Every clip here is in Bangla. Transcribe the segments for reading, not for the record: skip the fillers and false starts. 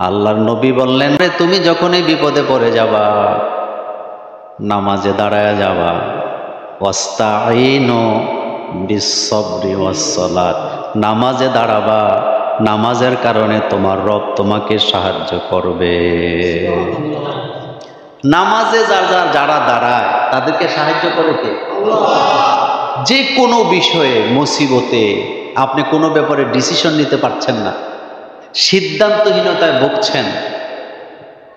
আল্লাহর নবী বললেন, তুমি যখনই বিপদে পড়ে যাবা নামাজে দাঁড়ায় যাবা, ওয়াস্তাঈনু বিস-সাবরি ওয়াস-সালাত, নামাজে দাঁড়াবা, নামাজের কারণে তোমার রব তোমাকে সাহায্য করবে। নামাজে যারা দাঁড়ায় তাদেরকে সাহায্য করে কে? যে কোনো বিষয়ে, মুসিবতে আপনি কোনো ব্যাপারে ডিসিশন নিতে পারছেন না, সিদ্ধান্তহীনতায় ভুগছেন,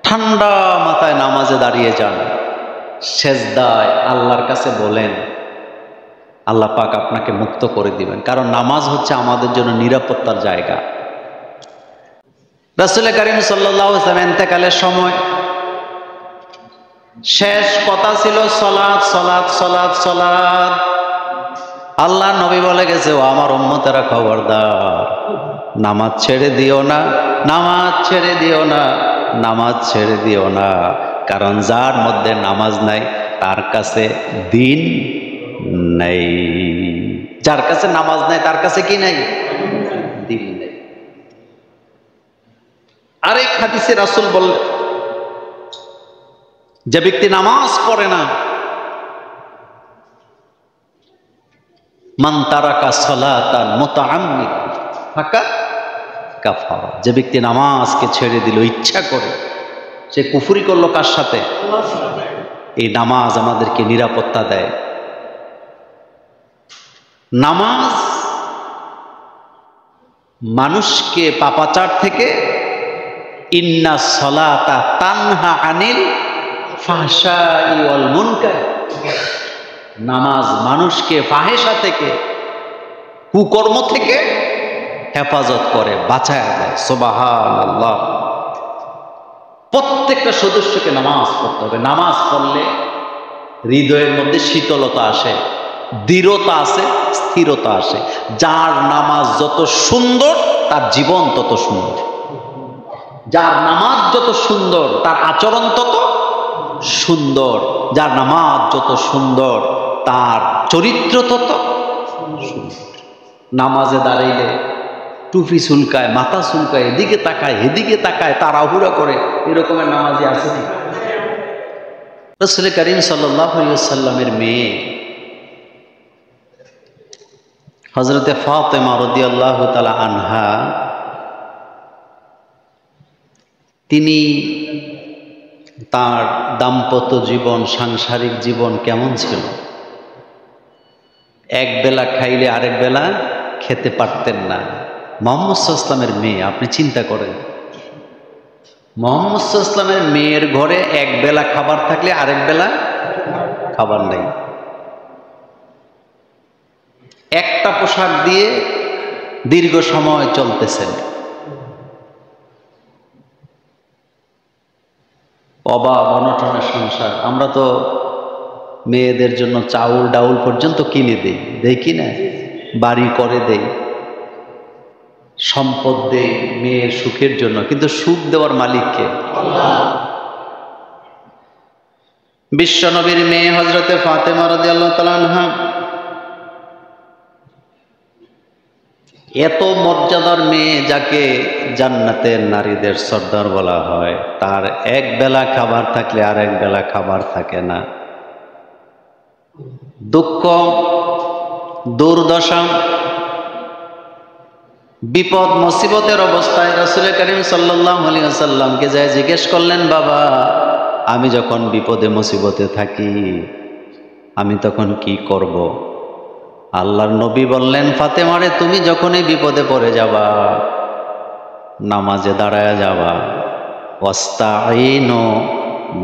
ঠান্ডা মাথায় নামাজে দাঁড়িয়ে যান, সেজদায় আল্লাহর কাছে বলেন, আল্লাহ পাক আপনাকে মুক্ত করে দিবেন। কারণ নামাজ হচ্ছে আমাদের জন্য নিরাপত্তার জায়গা। রাসূল কারীম সাল্লাল্লাহু আলাইহি ওয়াসাল্লাম ইন্তেকালের সময় শেষ কথা ছিল সালাত সালাত সালাত সালাত। আল্লাহ নবী বলে গেছে, ও আমার উম্মতেরা খবরদার, নামাজ ছেড়ে দিও না, নামাজ ছেড়ে দিও না, নামাজ ছেড়ে দিও না। কারণ যার মধ্যে নামাজ নাই তার কাছে দিন নেই। যার কাছে নামাজ নাই তার কাছে কি নাই? দিন নেই। আরেক হাদিসে রাসূল বললেন, যে ব্যক্তি নামাজ পড়ে না, মান তারাকা সালাতান মুতাআম্মিদান ফাকাদ কাফারা, যে ব্যক্তি নামাজকে ছেড়ে দিল ইচ্ছা করে, সে কুফরি করলো কার সাথে? এই নামাজ আমাদেরকে নিরাপত্তা দেয়। নামাজ মানুষকে পাপাচার থেকে, ইন্না সালাতা তানহা আনিল ফাহশাই ওয়াল মুনকার, নামাজ মানুষকে ফাহেসা থেকে, কুকর্ম থেকে হেফাজত করে, বাঁচায় দেয়। সুবহানাল্লাহ। প্রত্যেকটা সদস্যকে নামাজ পড়তে হবে। নামাজ পড়লে হৃদয়ের মধ্যে শীতলতা আসে, দৃঢ়তা আসে, স্থিরতা আসে। যার নামাজ যত সুন্দর তার জীবন তত সুন্দর। যার নামাজ যত সুন্দর তার আচরণ তত সুন্দর। যার নামাজ যত সুন্দর তার চরিত্র তত সুন্দর। নামাজে দাঁড়াইলে টুপি চুলকায়, মাথা চুলকায়, এদিকে তাকায় এদিকে তাকায়, তাড়াহুড়া করে, এরকমের নামাজি আছে না? রাসূল কারীম সাল্লাল্লাহু আলাইহি ওয়াসাল্লামের মেয়ে হযরতে ফাতেমা রাদিয়াল্লাহু তাআলা আনহা, তিনি তার দাম্পত্য জীবন, সাংসারিক জীবন কেমন ছিল? এক বেলা খাইলে আরেক বেলা খেতে পারতেন না। মুহাম্মদ সাল্লাল্লাহু আলাইহি ওয়াসাল্লামের মেয়ে, আপনি চিন্তা করেন, মুহাম্মদ সাল্লাল্লাহু আলাইহি ওয়াসাল্লামের মেয়ের ঘরে এক বেলা খাবার থাকলে আরেক বেলা খাবার নেই। একটা পোশাক দিয়ে দীর্ঘ সময় চলতেছেন। অভাব অনটনের সংসার। আমরা তো মেয়েদের জন্য চাউল ডাউল পর্যন্ত কিনে দেই কি না? বাড়ি করে দেই, সম্পদ দেই মেয়ের সুখের জন্য, কিন্তু সুখ দেওয়ার মালিককে আল্লাহ। বিশ্ব নবীর মেয়ে হযরতে ফাতেমা রাদিয়াল্লাহু তাআলা আনহা এত মর্যাদার মেয়ে, যাকে জান্নাতের নারীদের সর্দার বলা হয়, তার এক বেলা খাবার থাকলে আর এক বেলা খাবার থাকে না। দুঃখ, দুর্দশা, বিপদ মুসিবতের অবস্থায় রাসূল কারীম সাল্লাল্লাহু আলাইহি ওয়াসাল্লামকে যায় জিজ্ঞেস করলেন, বাবা, আমি যখন বিপদে মুসিবতে থাকি আমি তখন কি করব? আল্লাহর নবী বললেন, ফাতেমারে, তুমি যখনই বিপদে পড়ে যাবা নামাজে দাঁড়ায় যাবা, ওয়াস্তাঈনু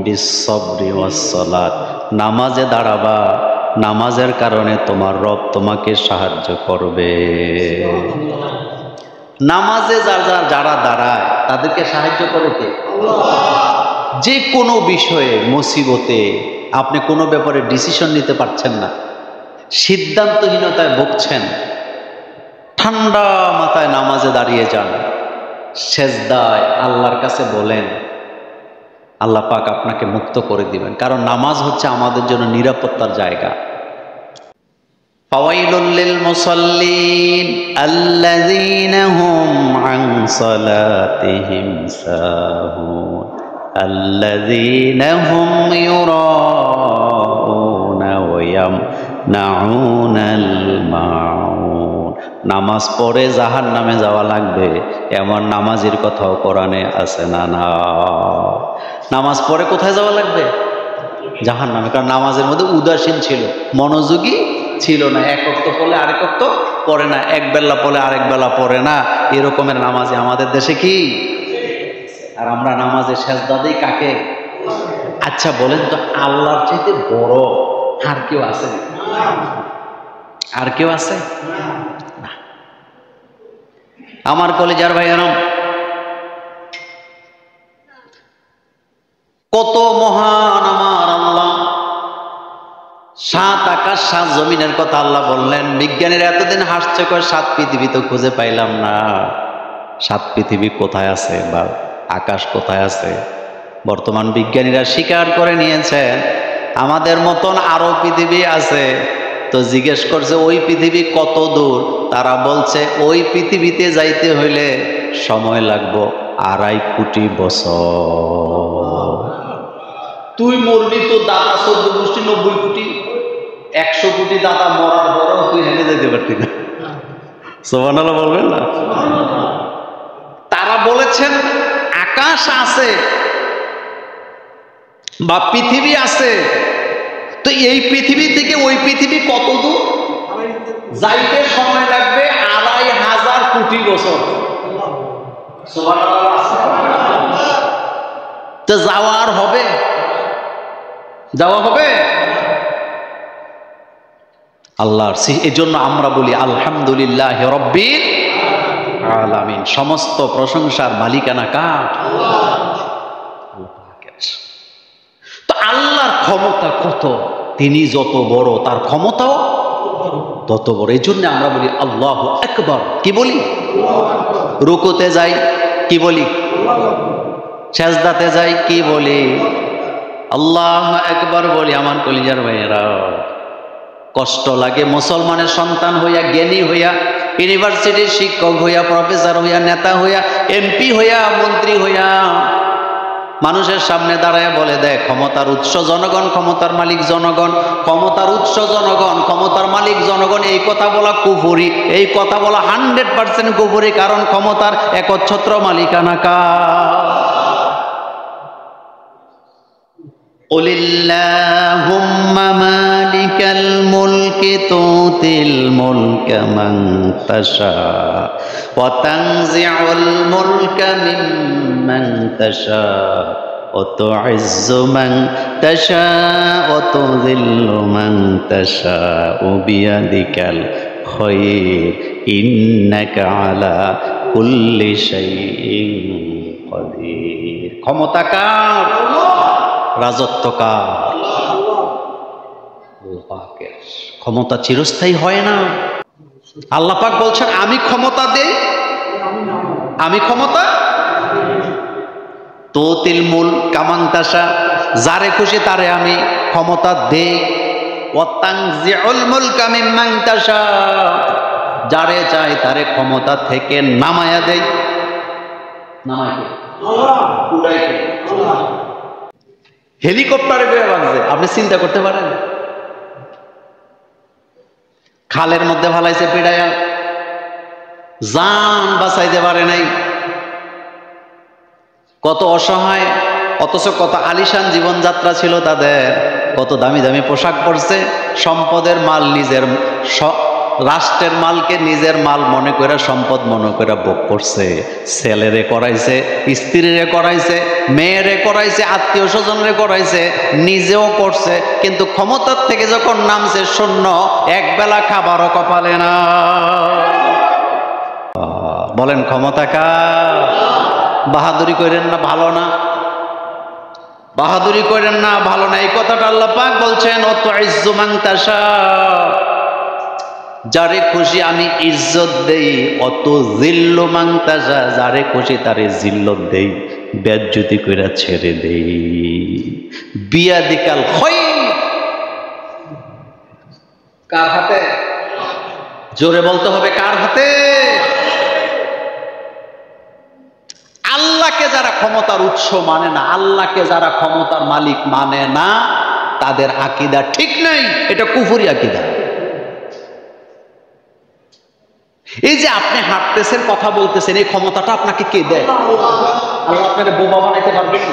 বিস-সাবরি ওয়াস-সালাত, নামাজে দাঁড়াবা, নামাজের কারণে তোমার রব তোমাকে সাহায্য করবে। নামাজে যারা দাঁড়ায় তাদেরকে সাহায্য করে কে? যে কোনো বিষয়ে, মুসিবতে আপনি কোনো ব্যাপারে ডিসিশন নিতে পারছেন না, সিদ্ধান্তহীনতায় ভুগছেন, ঠান্ডা মাথায় নামাজে দাঁড়িয়ে যান, সেজদায় আল্লাহর কাছে বলেন, আল্লাহ পাক আপনাকে মুক্ত করে দিবেন। কারণ নামাজ হচ্ছে আমাদের জন্য নিরাপত্তার জায়গা। ফাওয়াইলুল লিল মুসাল্লিন আল্লাযীনা হুম আন সালাতিহিম সাহুন আল্লাযীনা হুম ইউরাউনা ওয়া ইয়ামনাউনাল মাউন। নামাজ পড়ে জাহান্নামে যাওয়া লাগবে এমন নামাজের কথাও কোরআনে আছে না? না, নামাজ পড়ে কোথায় যাওয়া লাগবে? জাহান্নামে। কারণ নামাজের মধ্যে উদাসীন ছিল, মনোযোগী ছিল না, এক ওয়াক্ত পড়লে আরেক ওয়াক্ত পড়ে না, এক বেলা পড়লে আরেক বেলা পড়ে না, এরকমের নামাজে আমাদের দেশে কি? আর আমরা নামাজে সেজদা দেই কাকে? আচ্ছা বলেন তো, আল্লাহর চাইতে বড় আর কেউ আছে? আর কেউ আছে? না। আমার কলেজার ভাইয়েরা, কত মহান আমার আল্লাহ! 7 আকাশ 7 জমিনের কথা আল্লাহ বললেন। বিজ্ঞানীরা এতদিন হাসছে, কয় 7 পৃথিবী তো খুঁজে পাইলাম না। 7 পৃথিবী কোথায় আছে বা আকাশ কোথায় আছে? বর্তমান বিজ্ঞানীরা স্বীকার করে নিয়েছেন আমাদের মতন আরো পৃথিবী আছে। তো জিজ্ঞেস করছে ওই পৃথিবী কত দূর? তারা বলছে ওই পৃথিবীতে যাইতে হইলে সময় লাগবে 2.5 কোটি বছর। তুই মরবি, তো দাদা 14 গোষ্ঠী 90 কোটি, 100 কোটি দাদা মরার পরেও তুই হেলে যেতে পারতি না। সুবহানাল্লাহ বলবেন না? তারা বলেছেন আকাশ আছে বা পৃথিবী আছে, তো এই পৃথিবী থেকে ওই পৃথিবী কত দূর? যাইতে সময় লাগবে 2.5 কোটি বছর। সুবহানাল্লাহ। তো যাওয়ার হবে? যাওয়া হবে? আল্লাহর। এই জন্য আমরা বলি আলহামদুলিল্লাহ রাব্বিল আলামিন। সমস্ত প্রশংসার মালিকানা কার? তো আল্লাহর ক্ষমতা কত? তিনি যত বড় তার ক্ষমতাও তত বড়। এই জন্য আমরা বলি আল্লাহু আকবার। কি বলি? রুকুতে যাই কি বলি? সেজদাতে যাই কি বলি? আল্লাহু আকবার বলি। আমার কলিজার ভাইয়েরা, কষ্ট লাগে মুসলমানের সন্তান হইয়া, জ্ঞানী হইয়া, ইউনিভার্সিটির শিক্ষক হইয়া, প্রফেসর হইয়া, নেতা হইয়া, এমপি হইয়া, মন্ত্রী হইয়া মানুষের সামনে দাঁড়ায় বলে দেয় ক্ষমতার উৎস জনগণ, ক্ষমতার মালিক জনগণ, ক্ষমতার উৎস জনগণ, ক্ষমতার মালিক জনগণ। এই কথা বলা কুফরি, এই কথা বলা 100% কুফরি। কারণ ক্ষমতার একচ্ছত্র মালিকানা কার? কুলিল্লাহুম্মা মালিকাল মুলকি তুতিল মুলকা মান তাশা ওয়া তানজিউল মুলকা মিম্মান তাশা ওয়া তুইজ্জু মান তাশা ওয়া তুযিল্লু মান তাশা বিয়াদিকাল খায়র ইন্নাকা আলা কুল্লি শাইইন কাদির। ক্ষমতা কার? রাজত্ব কার? আল্লাহ পাকের। ক্ষমতা চিরস্থায়ী হয় না। আল্লাহ পাক বলছেন আমি ক্ষমতা দেই, আমি ক্ষমতা তুতিল মুলকা মান তাশা, যারে খুশি তারে আমি ক্ষমতা দেই। ওয়া তানজিউল মুলকা মিম্মান তাশা, যারে চাই তারে ক্ষমতা থেকে নামায়া দেই। নামায় কে? আল্লাহ। উড়াই কে? আল্লাহ। হেলিকপ্টারে বেয়ে বাজছে, আপনি চিন্তা করতে পারেন? খালের মধ্যে ফালাইছে পিড়াইয়া, জান বাঁচাইতে পারে নাই। কত অসহায়, অথচ কত আলিশান জীবনযাত্রা ছিল তাদের, কত দামি দামি পোশাক পরছে, সম্পদের মাল নিজের, রাষ্ট্রের মালকে নিজের মাল মনে করে, সম্পদ মনে করে ভোগ করছে। ছেলেরে করাইছে, স্ত্রীরে করাইছে, মেয়েরে করাইছে, আত্মীয় স্বজনরে করাইছে, নিজেও করছে। কিন্তু ক্ষমতার থেকে যখন নামছে শূন্য, এক বেলা খাবারও কপালে না। বলেন ক্ষমতা কার? বাহাদুরি করেন না, ভালো না। বাহাদুরি করেন না, ভালো না। এই কথাটা আল্লাহ পাক বলছেন ও তুইজ্জু মান তাশা, যারে খুশি আমি ইজ্জত দেই। অত জিল্লু মান তাশা, যারে খুশি তারে জিল্লত দেই, বেজ্জতি কইরা ছেড়ে দেই। বিয়াদিকাল খায়র, কার হাতে? জোরে বলতে হবে কার হাতে? আল্লাহকে যারা ক্ষমতার উৎস মানে না, আল্লাহকে যারা ক্ষমতার মালিক মানে না, তাদের আকীদা ঠিক নেই, এটা কুফরি আকীদা। এই যে আপনি হাঁটতেছেন, কথা বলতেছেন, এই ক্ষমতাটা আপনাকে কে দেয়? আল্লাহ আপনাকে বোবা বানাইতে পারবেন?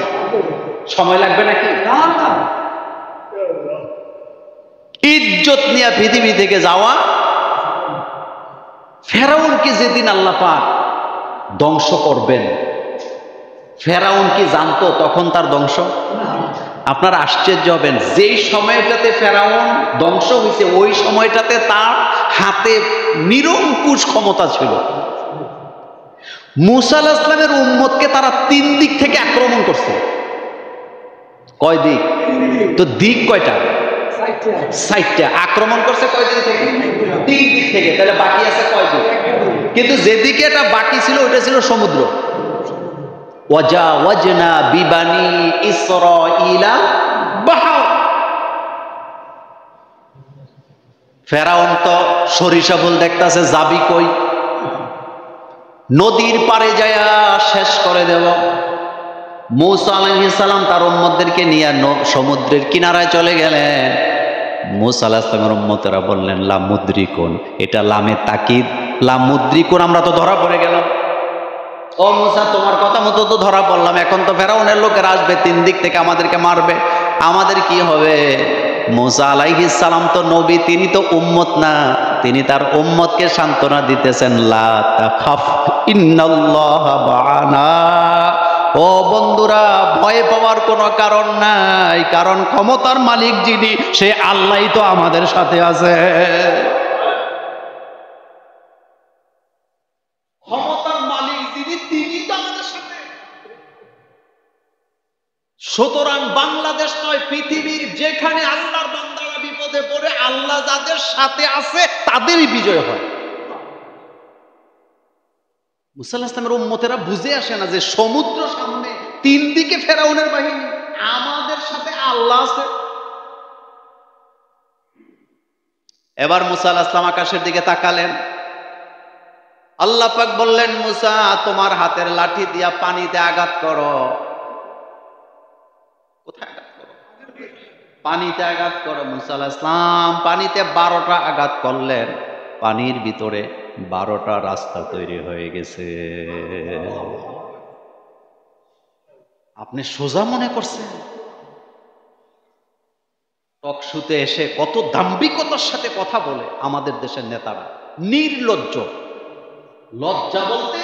সময় লাগবে নাকি? ইজ্জত নিয়ে পৃথিবী থেকে যাওয়া। ফেরাউনকে যেদিন আল্লাহ পাক ধ্বংস করবেন, ফেরাউন কি জানতো তখন তার ধ্বংস? আপনারা আশ্চর্য হবেন, যেই সময়টাতে ফেরাউন ধ্বংস হয়েছে ওই সময়টাতে তার হাতে নিরঙ্কুশ ক্ষমতা ছিল। মূসা আলাইহিস সালামের উম্মতকে তারা 3 দিক থেকে আক্রমণ করছে। কয় দিক? তো দিক কয়টা? 4টা। আক্রমণ করছে কয় দিক থেকে? 3 দিক থেকে। তাহলে বাকি আছে কয় দিক? কিন্তু যেদিকে এটা বাকি ছিল ওটা ছিল সমুদ্র। ওয়াজাওয়াজনা বিবানি ইসরাঈলা বাহর। ফেরাউন তো সরিষা ফুল দেখতাছে, যাবি কই? নদীর পারে যায়া শেষ করে দেব। মূসা আলাইহিস সালাম তার উম্মতদেরকে নিয়ে সমুদ্রের কিনারায় চলে গেলেন। মূসা আলাইহিস সালামের উম্মতেরা বললেন লা মুদ্রিকুন, এটা লামে তাকিদ, লা মুদ্রিকুন, আমরা তো ধরা পড়ে গেলাম। ও মূসা, তোমার কথা মতো তো ধরা পড়লাম, এখন তো ফেরাউনের লোকেরা আসবে, 3 দিক থেকে আমাদেরকে মারবে, আমাদের কি হবে? মূসা আলাইহিস সালাম তো নবী, তিনি তো উম্মত না, তিনি তার উম্মতকে সান্ত্বনা দিতেছেন, লা তাখাফ ইন্নাল্লাহা মা'ানা। ও বন্ধুরা, ভয় পাওয়ার কোনো কারণ নাই, কারণ ক্ষমতার মালিক যিনি, সে আল্লাহই তো আমাদের সাথে আছে। ক্ষমতার মালিক যিনি, তিনি তো আমাদের সাথে। সুতরাং বাংলাদেশ নয়, পৃথিবীর যেখানে আল্লাহর বান্দারা বিপদে পড়ে, আল্লাহ যাদের সাথে আছে তাদেরই বিজয় হয়। মূসা আলাইহিস সালামের উম্মতেরা বুঝে আসে না যে সমুদ্র সামনে, 3 দিকে ফেরাউনের বাহিনী, আমাদের সাথে আল্লাহ আছে। এবার মূসা আলাইহিস সালাম আকাশের দিকে তাকালেন। আল্লাহ পাক বললেন, মূসা, তোমার হাতের লাঠি দিয়া পানিতে আঘাত করো। কোথায় আঘাত করো? পানিতে আঘাত করো। মূসা আলাইহিস সালাম পানিতে 12টা আঘাত করলেন, পানির ভিতরে 12টা রাস্তা তৈরি হয়ে গেছে। আপনি সোজা মনে করছেন? টকশুতে এসে কত দাম্ভিকতার সাথে কথা বলে আমাদের দেশের নেতারা, নির্লজ্জ। লজ্জা বলতে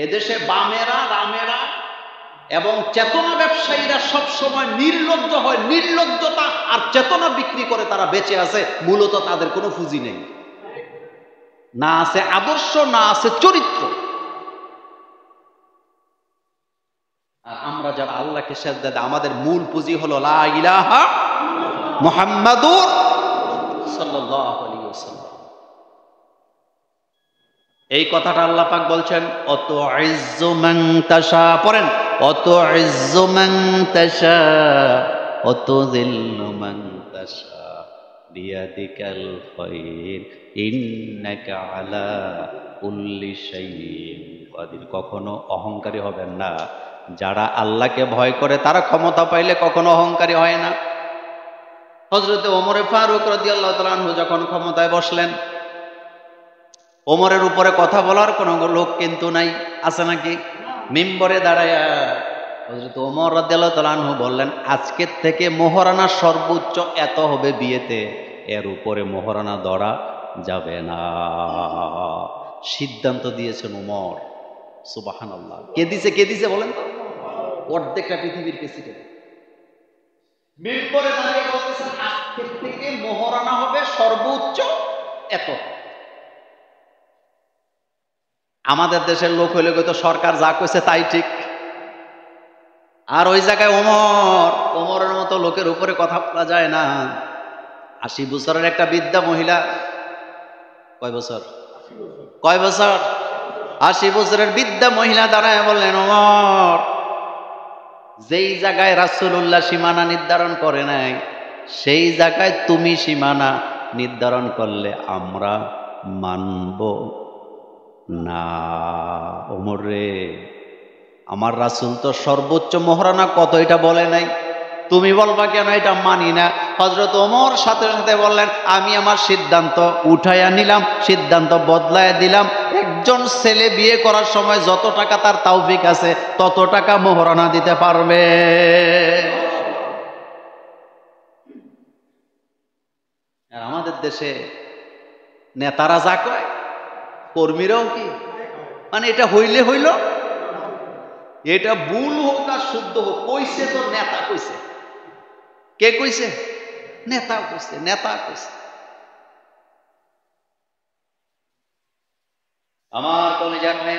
এদেশে বামেরা, রামেরা এবং চেতনা ব্যবসায়ীরা সব সময় নির্লজ্জ হয়। নির্লজ্জতা আর চেতনা বিক্রি করে তারা বেঁচে আছে, মূলত তাদের কোনো পুঁজি নেই, না আছে আদর্শ, না আছে চরিত্র। আর আমরা যারা আল্লাহকে সেজদা দেই, আমাদের মূল পুঁজি হলো লা ইলাহা মুহাম্মাদুর সাল্লাল্লাহু আলাইহি ওয়াসাল্লাম। এই কথাটা আল্লাহ পাক বলছেন, অত ইজ্জু মান তাশা, পড়েন, অত ইজ্জু মান তাশা অত যিল্লু মান তাশা বিয়াদিকাল খায়র ইন্নাকা আলা কুল্লি শাইইন কাদির। কখনো অহংকারী হবেন না। যারা আল্লাহকে ভয় করে তারা ক্ষমতা পাইলে কখনো অহংকারী হয় না। হযরতে ওমর ফারুক রাদিয়াল্লাহু তাআলা আনহু যখন ক্ষমতায় বসলেন, ওমরের উপরে কথা বলার কোনো লোক কিন্তু নাই, আছে নাকি? মিম্বরে দাঁড়ায়া হযরত ওমর রাদিয়াল্লাহু তাআলা আনহু বললেন, আজকের থেকে মোহরানা সর্বোচ্চ এত হবে বিয়েতে, এর উপরে মোহরানা ধরা যাবে না। সিদ্ধান্ত দিয়েছেন ওমর। সুবহানাল্লাহ। কে দিছে? কে দিছে বলেন তো? অর্ধেকটা পৃথিবীর প্রেসিডেন্ট মিম্বরে দাঁড়িয়ে বলতেছেন, আজকের থেকে মোহরানা হবে সর্বোচ্চ এত। আমাদের দেশের লোক হইলে তো সরকার যা কইছে তাই ঠিক, আর ওই জায়গায় ওমরের মতো লোকের উপরে কথা বলা যায় না। 80 বছরের একটা বৃদ্ধা মহিলা, কয় বছর? 80 বছরের বৃদ্ধা মহিলা দাঁড়ায় বললেন, ওমর, যেই জায়গায় রাসূলুল্লাহ সীমানা নির্ধারণ করে নাই, সেই জায়গায় তুমি সীমানা নির্ধারণ করলে আমরা মানব না। ওমর রে, আমার রাসূল তো সর্বোচ্চ মহারণা কত এটা বলে নাই, তুমি বলবা কেন এটা মানি না? হযরত ওমর সাথে সাথে বললেন, আমি আমার সিদ্ধান্ত উঠাইয়া নিলাম, সিদ্ধান্ত বদলাইয়া দিলাম। একজন ছেলে বিয়ে করার সময় যত টাকা তার তৌফিক আছে তত টাকা মহারণা দিতে পারবে। আর আমাদের দেশে নেতারা যা কয় কর্মীরাও কি, মানে এটা হইলে হইল, এটা ভুল হোক আর শুদ্ধ হোক, কইছে তো নেতা কইছে। কে কইছে? নেতা কইছে, নেতা কইছে। আমার কলিজার ভাই,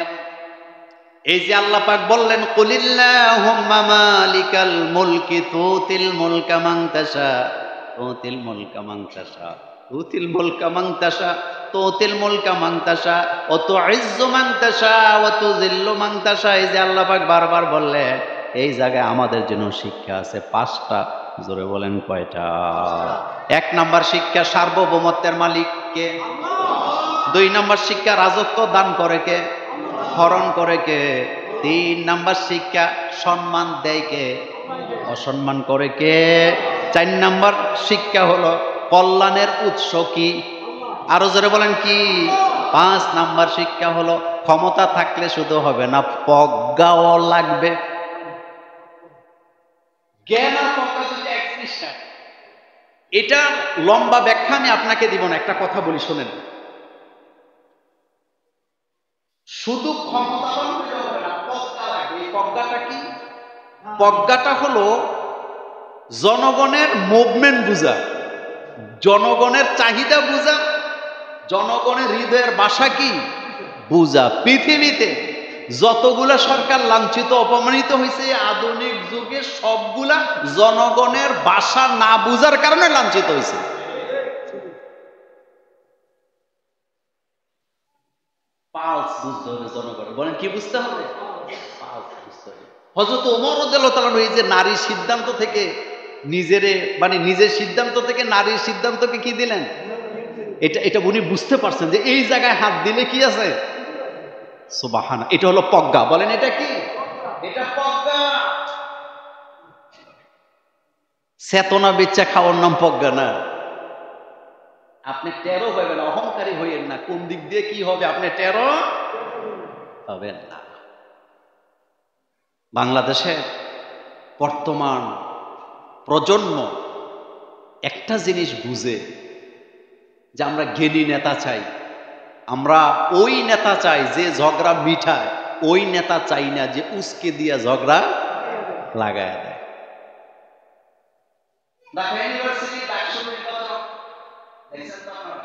এই যে আল্লাহ পাক বললেন, কুলিল্লাহুম্মা মালিকাল মুলকি তুতিল মুলকা মান তাশা, তুতিল মুলকা মান তাশা, তুতিল মুলকা মান তাশা, তুতিল মুলকা মান তাশা, ওয়া তুইজ্জু মান তাশা ওয়া তুযিল্লু মান তাশা। এই যে আল্লাহ পাক বারবার বললেন, এই জায়গায় আমাদের জন্য শিক্ষা আছে 5টা। জোরে বলেন কয়টা? 1 নাম্বার শিক্ষা, সার্বভৌমত্বের মালিক কে? 2 নাম্বার শিক্ষা, রাজত্ব দান করে কে? হরণ করে কে? 3 নাম্বার শিক্ষা, সম্মান দেয় কে? অসম্মান করে কে? 4 নাম্বার শিক্ষা হলো কল্যাণের উৎস কি? আরো জোরে বলেন কি? 5 নাম্বার শিক্ষা হলো ক্ষমতা থাকলে শুধু হবে না, প্রজ্ঞাও লাগবে। জ্ঞান আর প্রজ্ঞা যদি এক জিনিস না। এটা লম্বা ব্যাখ্যা আমি আপনাকে দিব না, একটা কথা বলি শোনেন। শুধু ক্ষমতাবান হলে হবে না, প্রজ্ঞা লাগবে। এই প্রজ্ঞাটা কি? প্রজ্ঞাটা হলো জনগণের মুভমেন্ট বুঝা, জনগণের চাহিদা বুঝা, জনগণের হৃদয়ের ভাষা কি বুঝা। পৃথিবীতে যতগুলা সরকার লাঞ্ছিত অপমানিত হয়েছে আধুনিক যুগে, সবগুলা জনগণের ভাষা না বুঝার কারণে লাঞ্ছিত হয়েছে। পালস বুঝতে হবে জনগণের। বলেন কি বুঝতে হবে? পালস বুঝতে হবে। হযরত ওমর রাদিয়াল্লাহু তাআলা এই যে নারীর সিদ্ধান্ত থেকে নিজের সিদ্ধান্ত থেকে নারীর সিদ্ধান্তকে কি দিলেন, এটা উনি বুঝতে পারছেন যে এই জায়গায় হাত দিলে কি আছে। সুবহানাল্লাহ, এটা হলো প্রজ্ঞা। বলেন এটা কি? এটা প্রজ্ঞা। চেতনা বেচা খাওয়ার নাম প্রজ্ঞা না। আপনি টেরো হবেন, অহংকারী হইয়েন না, কোন দিক দিয়ে কি হবে আপনি টেরো হবেন না। বাংলাদেশের বর্তমান প্রজন্ম একটা জিনিস বুঝে যে আমরা জ্ঞানী নেতা চাই, আমরা ওই নেতা চাই যে ঝগড়া মিঠায়, ওই নেতা চাই না যে উস্কে দিয়া ঝগড়া লাগায় দেয়। ঢাকা ইউনিভার্সিটি 100 নির্বাচন দেখছেন তো আপনারা?